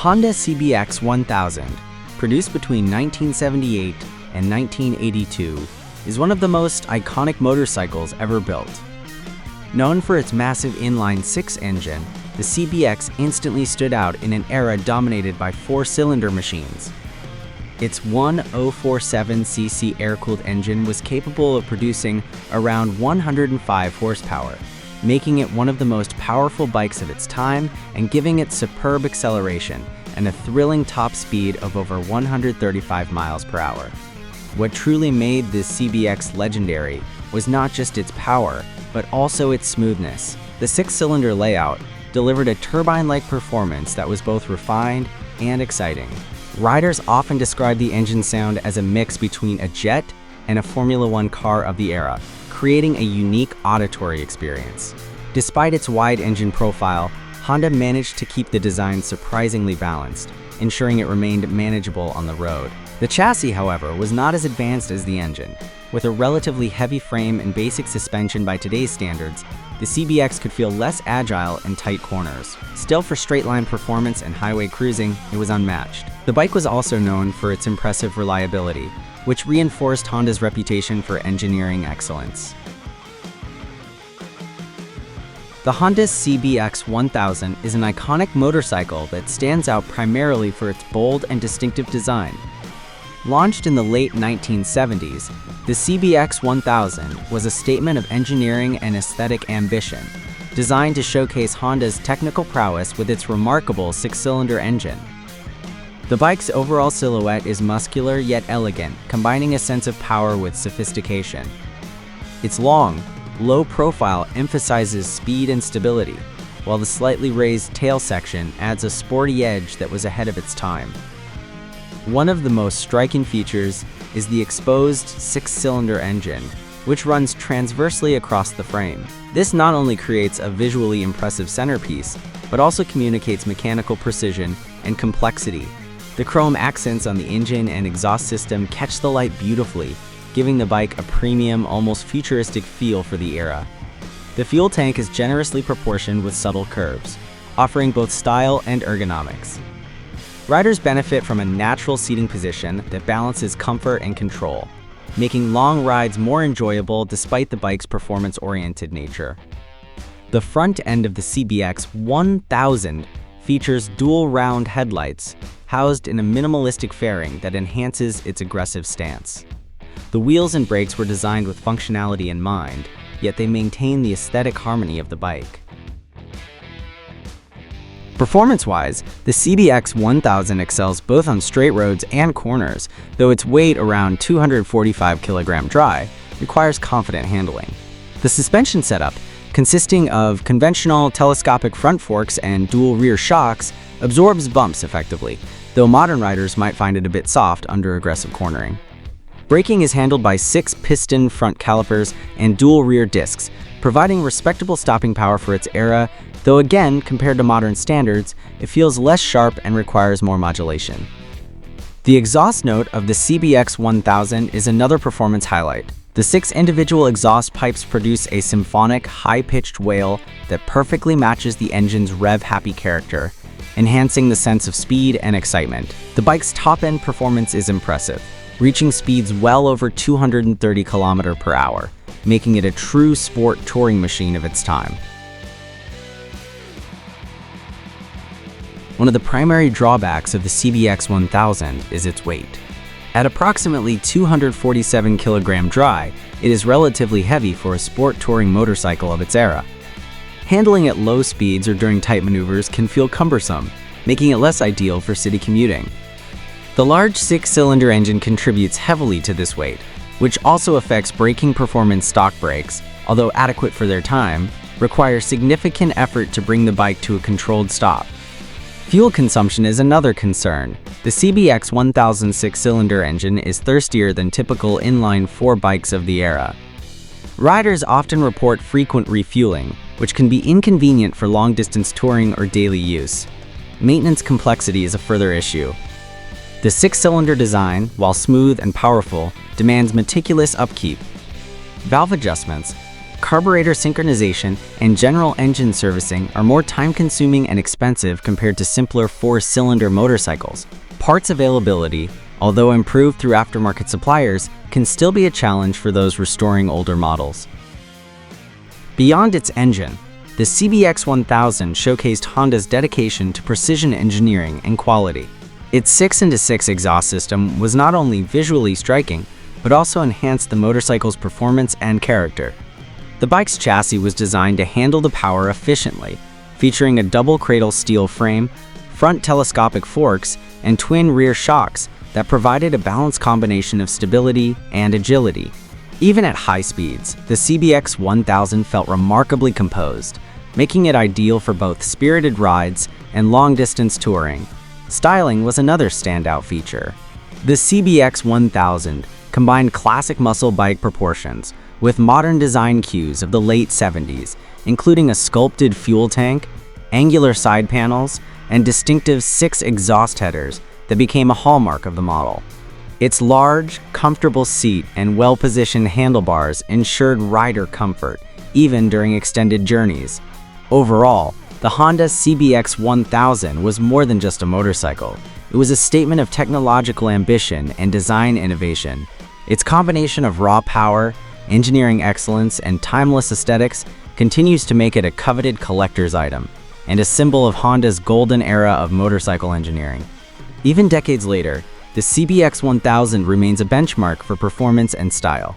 The Honda CBX1000, produced between 1978 and 1982, is one of the most iconic motorcycles ever built. Known for its massive inline-six engine, the CBX instantly stood out in an era dominated by four-cylinder machines. Its 1047cc air-cooled engine was capable of producing around 105 horsepower, making it one of the most powerful bikes of its time and giving it superb acceleration and a thrilling top speed of over 135 miles per hour. What truly made this CBX legendary was not just its power, but also its smoothness. The six-cylinder layout delivered a turbine-like performance that was both refined and exciting. Riders often describe the engine sound as a mix between a jet and a Formula One car of the era, creating a unique auditory experience. Despite its wide engine profile, Honda managed to keep the design surprisingly balanced, ensuring it remained manageable on the road. The chassis, however, was not as advanced as the engine. With a relatively heavy frame and basic suspension by today's standards, the CBX could feel less agile in tight corners. Still, for straight-line performance and highway cruising, it was unmatched. The bike was also known for its impressive reliability, which reinforced Honda's reputation for engineering excellence. The Honda CBX1000 is an iconic motorcycle that stands out primarily for its bold and distinctive design. Launched in the late 1970s, the CBX1000 was a statement of engineering and aesthetic ambition, designed to showcase Honda's technical prowess with its remarkable six-cylinder engine. The bike's overall silhouette is muscular yet elegant, combining a sense of power with sophistication. Its long, low profile emphasizes speed and stability, while the slightly raised tail section adds a sporty edge that was ahead of its time. One of the most striking features is the exposed six-cylinder engine, which runs transversely across the frame. This not only creates a visually impressive centerpiece, but also communicates mechanical precision and complexity. The chrome accents on the engine and exhaust system catch the light beautifully, giving the bike a premium, almost futuristic feel for the era. The fuel tank is generously proportioned with subtle curves, offering both style and ergonomics. Riders benefit from a natural seating position that balances comfort and control, making long rides more enjoyable despite the bike's performance-oriented nature. The front end of the CBX1000 features dual round headlights housed in a minimalistic fairing that enhances its aggressive stance. The wheels and brakes were designed with functionality in mind, yet they maintain the aesthetic harmony of the bike. Performance-wise, the CBX1000 excels both on straight roads and corners, though its weight, around 245 kg dry, requires confident handling. The suspension setup, consisting of conventional telescopic front forks and dual rear shocks, absorbs bumps effectively, though modern riders might find it a bit soft under aggressive cornering. Braking is handled by 6-piston front calipers and dual rear discs, providing respectable stopping power for its era, though again, compared to modern standards, it feels less sharp and requires more modulation. The exhaust note of the CBX1000 is another performance highlight. The 6 individual exhaust pipes produce a symphonic, high-pitched wail that perfectly matches the engine's rev-happy character, enhancing the sense of speed and excitement. The bike's top-end performance is impressive, reaching speeds well over 230 km per hour, making it a true sport touring machine of its time. One of the primary drawbacks of the CBX1000 is its weight. At approximately 247 kg dry, it is relatively heavy for a sport touring motorcycle of its era. Handling at low speeds or during tight maneuvers can feel cumbersome, making it less ideal for city commuting. The large 6-cylinder engine contributes heavily to this weight, which also affects braking performance. Stock brakes, although adequate for their time, require significant effort to bring the bike to a controlled stop. Fuel consumption is another concern. The CBX1000 6-cylinder engine is thirstier than typical inline-4 bikes of the era. Riders often report frequent refueling, which can be inconvenient for long-distance touring or daily use. Maintenance complexity is a further issue. The 6-cylinder design, while smooth and powerful, demands meticulous upkeep. Valve adjustments, carburetor synchronization, and general engine servicing are more time-consuming and expensive compared to simpler four-cylinder motorcycles. Parts availability, although improved through aftermarket suppliers, can still be a challenge for those restoring older models. Beyond its engine, the CBX1000 showcased Honda's dedication to precision engineering and quality. Its 6x6 exhaust system was not only visually striking, but also enhanced the motorcycle's performance and character. The bike's chassis was designed to handle the power efficiently, featuring a double cradle steel frame, front telescopic forks, and twin rear shocks that provided a balanced combination of stability and agility. Even at high speeds, the CBX1000 felt remarkably composed, making it ideal for both spirited rides and long-distance touring. Styling was another standout feature. The CBX1000 combined classic muscle bike proportions with modern design cues of the late 70s, including a sculpted fuel tank, angular side panels, and distinctive 6 exhaust headers that became a hallmark of the model. Its large, comfortable seat and well-positioned handlebars ensured rider comfort, even during extended journeys. Overall, the Honda CBX1000 was more than just a motorcycle. It was a statement of technological ambition and design innovation. Its combination of raw power, engineering excellence, and timeless aesthetics continues to make it a coveted collector's item and a symbol of Honda's golden era of motorcycle engineering. Even decades later, the CBX1000 remains a benchmark for performance and style.